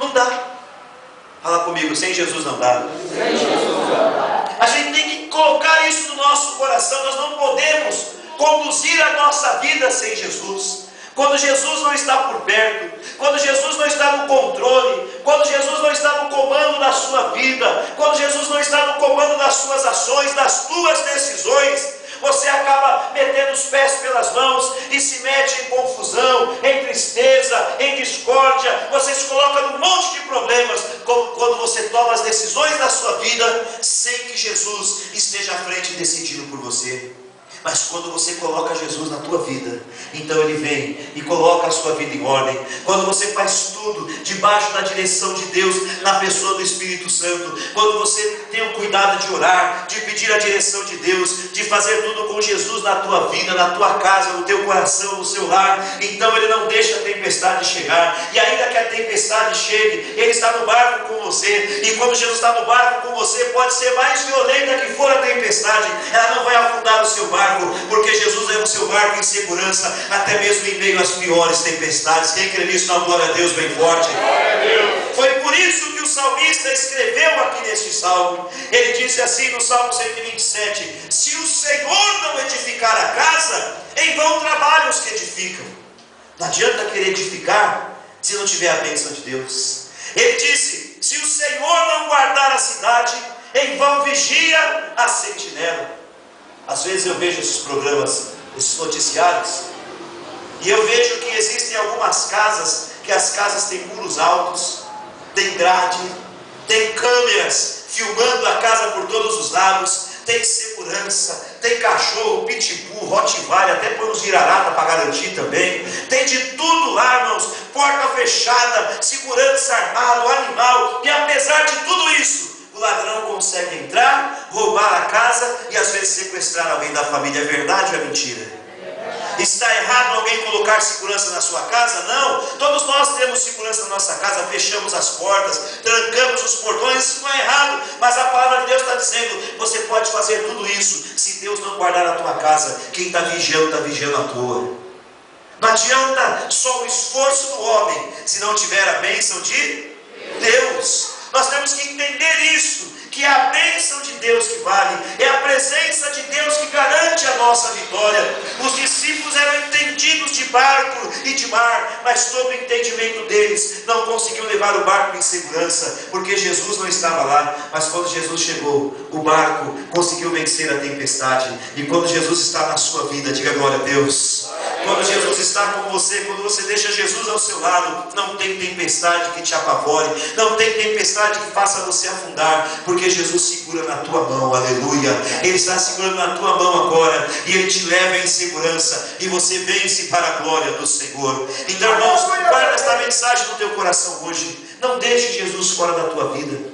não dá. Fala comigo, sem Jesus não dá. Sem Jesus não dá. A gente tem que colocar isso no nosso coração. Nós não podemos conduzir a nossa vida sem Jesus. Quando Jesus não está por perto, quando Jesus não está no controle, quando Jesus não está no comando da sua vida, quando Jesus não está no comando das suas ações, das tuas decisões, você acaba metendo os pés pelas mãos e se mete em confusão, em tristeza, em discórdia. Você se coloca num monte de problemas quando você toma as decisões da sua vida sem que Jesus esteja à frente decidindo por você. Mas quando você coloca Jesus na tua vida, então Ele vem e coloca a sua vida em ordem. Quando você faz tudo debaixo da direção de Deus, na pessoa do Espírito Santo, quando você tem o cuidado de orar, de pedir a direção de Deus, de fazer tudo com Jesus na tua vida, na tua casa, no teu coração, no seu lar, então Ele não deixa a tempestade chegar. E ainda que a tempestade chegue, Ele está no barco com você. E quando Jesus está no barco com você, pode ser mais violenta que for a tempestade, ela não vai afundar o seu barco, porque Jesus leva o seu barco em segurança, até mesmo em meio às piores tempestades. Quem crê nisso, dá uma glória a Deus bem forte. Foi por isso que o salmista escreveu aqui neste salmo. Ele disse assim no Salmo 127: se o Senhor não edificar a casa, em vão trabalham os que edificam. Não adianta querer edificar se não tiver a bênção de Deus. Ele disse: se o Senhor não guardar a cidade, em vão vigia a sentinela. Às vezes eu vejo esses programas, esses noticiários, e eu vejo que existem algumas casas, que as casas têm muros altos, tem grade, tem câmeras filmando a casa por todos os lados, tem segurança, tem cachorro, pitbull, rottweiler, até põe uns vira-lata para garantir também, tem de tudo lá, irmãos, porta fechada, segurança armado, animal, e apesar de tudo isso, o ladrão consegue entrar, roubar a casa e às vezes sequestrar alguém da família. É verdade ou é mentira? Está errado alguém colocar segurança na sua casa? Não, todos nós temos segurança na nossa casa, fechamos as portas, trancamos os portões, isso não é errado, mas a palavra de Deus está dizendo, você pode fazer tudo isso, se Deus não guardar a tua casa, quem está vigiando a tua. Não adianta só o esforço do homem, se não tiver a bênção de Deus. Nós temos que entender isso, que é a bênção de Deus que vale, é a presença de Deus que garante a nossa vitória. Os discípulos eram entendidos de barco e de mar, mas todo o entendimento deles não conseguiu levar o barco em segurança, porque Jesus não estava lá. Mas quando Jesus chegou, o barco conseguiu vencer a tempestade. E quando Jesus está na sua vida, diga glória a Deus. Quando Jesus está com você, quando você deixa Jesus ao seu lado, não tem tempestade que te apavore, não tem tempestade que faça você afundar, porque Jesus segura na tua mão, aleluia. Ele está segurando na tua mão agora, e Ele te leva em segurança, e você vence para a glória do Senhor. Então, irmãos, guarda esta mensagem no teu coração hoje. Não deixe Jesus fora da tua vida,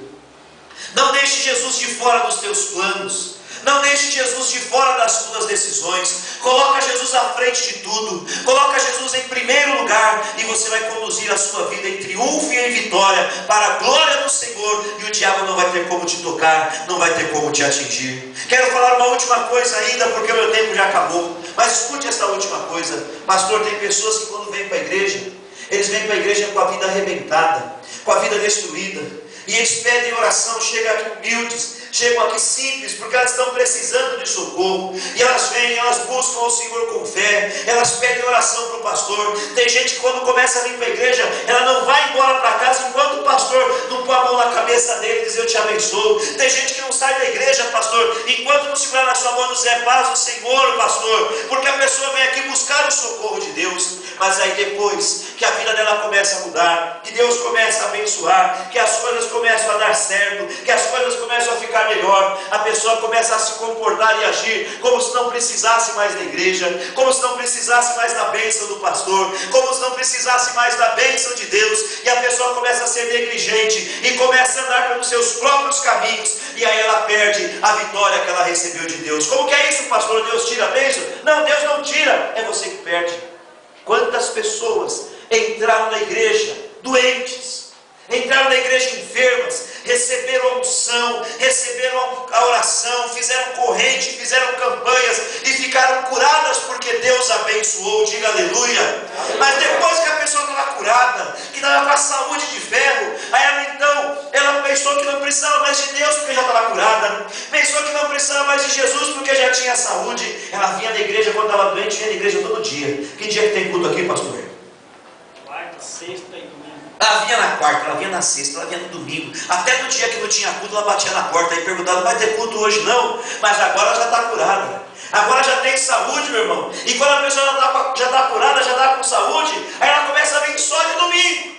não deixe Jesus de fora dos teus planos, não deixe Jesus de fora das tuas decisões. Coloca Jesus à frente de tudo. Coloca Jesus em primeiro lugar, e você vai conduzir a sua vida em triunfo e em vitória para a glória do Senhor, e o diabo não vai ter como te tocar, não vai ter como te atingir. Quero falar uma última coisa ainda, porque o meu tempo já acabou, mas escute essa última coisa. Pastor, tem pessoas que quando vêm para a igreja, eles vêm para a igreja com a vida arrebentada, com a vida destruída, e eles pedem oração, chegam aqui humildes, chegam aqui simples, porque elas estão precisando de socorro, e elas vêm, elas buscam o Senhor com fé, elas pedem oração para o pastor. Tem gente que quando começa a vir para a igreja, ela não vai embora para casa enquanto o pastor não põe a mão na cabeça dele e diz: eu te abençoo. Tem gente que não sai da igreja, pastor, enquanto não segurar na sua mão e dizer: paz do Senhor, pastor, porque a pessoa vem aqui buscar o socorro de Deus. Mas aí depois que a vida dela começa a mudar, que Deus começa a abençoar, que as coisas começam a dar certo, que as coisas começam a ficar melhor, a pessoa começa a se comportar e agir como se não precisasse mais da igreja, como se não precisasse mais da bênção do pastor, como se não precisasse mais da bênção de Deus, e a pessoa começa a ser negligente e começa a andar pelos seus próprios caminhos, e aí ela perde a vitória que ela recebeu de Deus. Como que é isso, pastor? Deus tira a bênção? Não, Deus não tira, é você que perde. Quantas pessoas entraram na igreja doentes, entraram na igreja enfermas, receberam a unção, receberam a oração, fizeram corrente, fizeram campanhas e ficaram curadas porque Deus abençoou, diga aleluia. Mas depois que a pessoa estava curada, que estava com a saúde de ferro, mais de Deus porque já estava curada, pensou que não precisava mais de Jesus porque já tinha saúde. Ela vinha da igreja quando estava doente, vinha da igreja todo dia. Que dia que tem culto aqui, pastor? Quarta, sexta e domingo. Ela vinha na quarta, ela vinha na sexta, ela vinha no domingo. Até no dia que não tinha culto, ela batia na porta e perguntava: não vai ter culto hoje não? Mas agora ela já está curada. Agora já tem saúde, meu irmão. E quando a pessoa já está curada, já está com saúde, aí ela começa a vir só de domingo.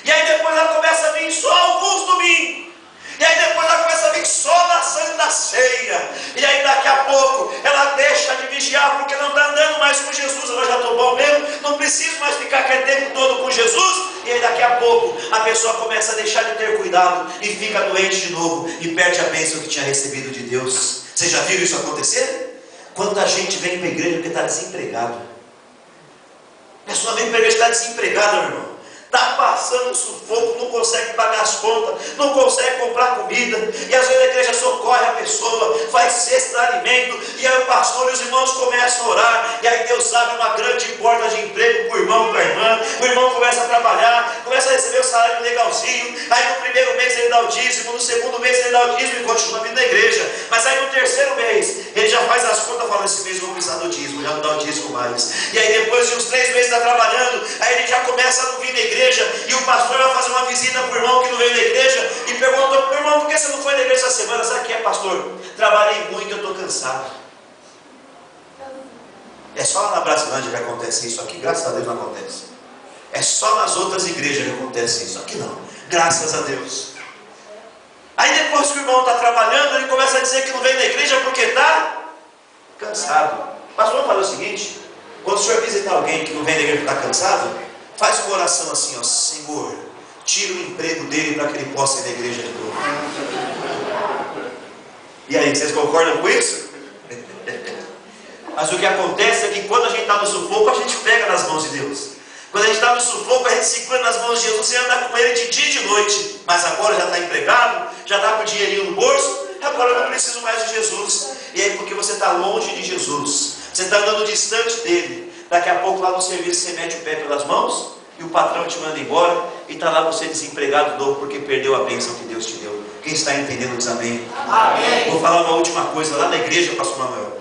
E aí depois ela começa a vir só alguns domingos. E aí depois ela começa a vir só na Santa Ceia. E aí daqui a pouco ela deixa de vigiar porque não está andando mais com Jesus. Ela já estou bom mesmo, não preciso mais ficar aquele tempo todo com Jesus. E aí daqui a pouco a pessoa começa a deixar de ter cuidado e fica doente de novo e perde a bênção que tinha recebido de Deus. Vocês já viram isso acontecer? Quanta gente vem para a igreja porque está desempregado. A pessoa vem para a igreja e está desempregada, meu irmão. Está passando um sufoco, não consegue pagar as contas, não consegue comprar comida, e às vezes a igreja socorre a pessoa, faz cesta de alimento, e aí o pastor e os irmãos começam a orar, e aí Deus abre uma grande porta de emprego para o irmão, para a irmã, o irmão começa a trabalhar, começa a receber o salário legalzinho, aí no primeiro mês ele dá o dízimo, no segundo mês ele dá o dízimo e continua vindo na igreja, mas aí no terceiro mês ele já faz as contas e fala: esse mês eu vou precisar do dízimo, já não dá o dízimo mais, e aí depois de uns 3 meses está trabalhando, aí ele já começa a não vir na igreja. E o pastor vai fazer uma visita para o irmão que não veio da igreja e pergunta para o irmão: por que você não foi na igreja essa semana? Sabe o que é, pastor? Trabalhei muito, eu estou cansado. É só lá na Brasilândia que acontece isso. Aqui, graças a Deus, não acontece. É só nas outras igrejas que acontece isso. Aqui não, graças a Deus. Aí depois que o irmão está trabalhando, ele começa a dizer que não veio na igreja porque está cansado. Mas vamos fazer o seguinte: quando o senhor visitar alguém que não vem na igreja porque está cansado, faz uma oração assim, ó: Senhor, tira o emprego dele para que ele possa ir na igreja de novo. E aí, vocês concordam com isso? Mas o que acontece é que quando a gente está no sufoco, a gente pega nas mãos de Deus. Quando a gente está no sufoco, a gente segura nas mãos de Jesus e anda com ele de dia e de noite. Mas agora já está empregado, já está com o dinheirinho no bolso, agora eu não preciso mais de Jesus. E aí, porque você está longe de Jesus, você está andando distante dele, daqui a pouco lá no serviço você mete o pé pelas mãos e o patrão te manda embora e está lá você desempregado novo porque perdeu a bênção que Deus te deu. Quem está entendendo diz amém? Amém. Vou falar uma última coisa. Lá na igreja, pastor Manuel,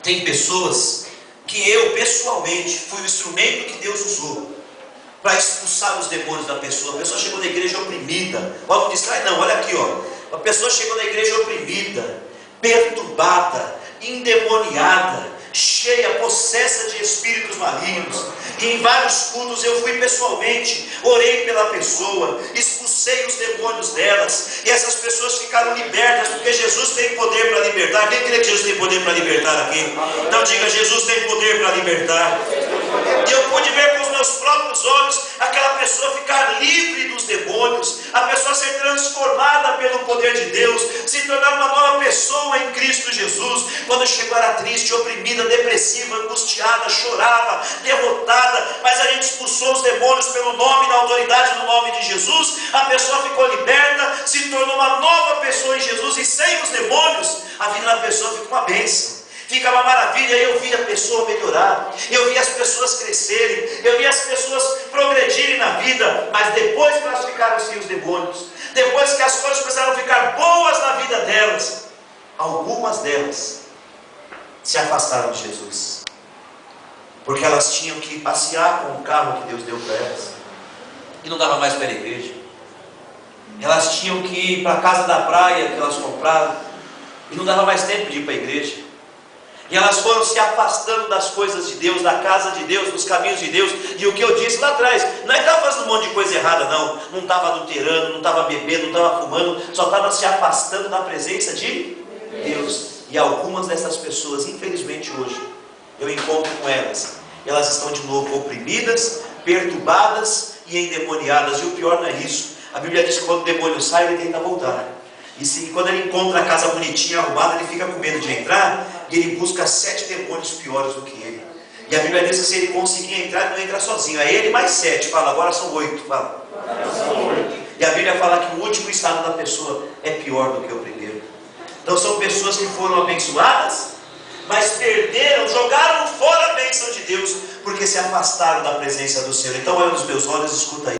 tem pessoas que eu pessoalmente fui o instrumento que Deus usou para expulsar os demônios da pessoa. A pessoa chegou na igreja oprimida. Ó, não distrai não, olha aqui, ó. A pessoa chegou na igreja oprimida, perturbada, endemoniada, cheia, possessa de espíritos malignos. E em vários cultos eu fui pessoalmente, orei pela pessoa, expulsei os demônios delas, e essas pessoas ficaram libertas, porque Jesus tem poder para libertar. Quem crê que Jesus tem poder para libertar aqui? Então diga: Jesus tem poder para libertar. E eu pude ver com os meus próprios olhos aquela pessoa ficar livre dos demônios, a pessoa ser transformada pelo poder de Deus, se tornar uma nova pessoa em Cristo Jesus. Quando chegou era triste, oprimida, depressiva, angustiada, chorava, derrotada, mas a gente expulsou os demônios pelo nome e na autoridade do nome de Jesus. A pessoa ficou liberta, se tornou uma nova pessoa em Jesus, e sem os demônios a vida da pessoa fica uma bênção, fica uma maravilha. Eu vi a pessoa melhorar, eu vi as pessoas crescerem, eu vi as pessoas progredirem na vida. Mas depois que elas ficaram sem os demônios, depois que as coisas começaram a ficar boas na vida delas, algumas delas se afastaram de Jesus, porque elas tinham que passear com o carro que Deus deu para elas, e não dava mais para ir à igreja. Elas tinham que ir para a casa da praia que elas compraram, e não dava mais tempo de ir para a igreja. E elas foram se afastando das coisas de Deus, da casa de Deus, dos caminhos de Deus. E o que eu disse lá atrás, não é que estava fazendo um monte de coisa errada, não. Não estava adulterando, não estava bebendo, não estava fumando, só estava se afastando da presença de Deus. E algumas dessas pessoas, infelizmente hoje, eu encontro com elas, elas estão de novo oprimidas, perturbadas e endemoniadas. E o pior não é isso. A Bíblia diz que quando o demônio sai, ele tenta voltar. E quando ele encontra a casa bonitinha, arrumada, ele fica com medo de entrar, e ele busca 7 demônios piores do que ele. E a Bíblia diz que se ele conseguir entrar, ele não entra sozinho. É ele mais 7, fala, agora são 8, fala. E a Bíblia fala que o último estado da pessoa é pior do que o primeiro. Então são pessoas que foram abençoadas, mas perderam, jogaram fora a bênção de Deus, porque se afastaram da presença do Senhor. Então olha nos meus olhos, escuta aí.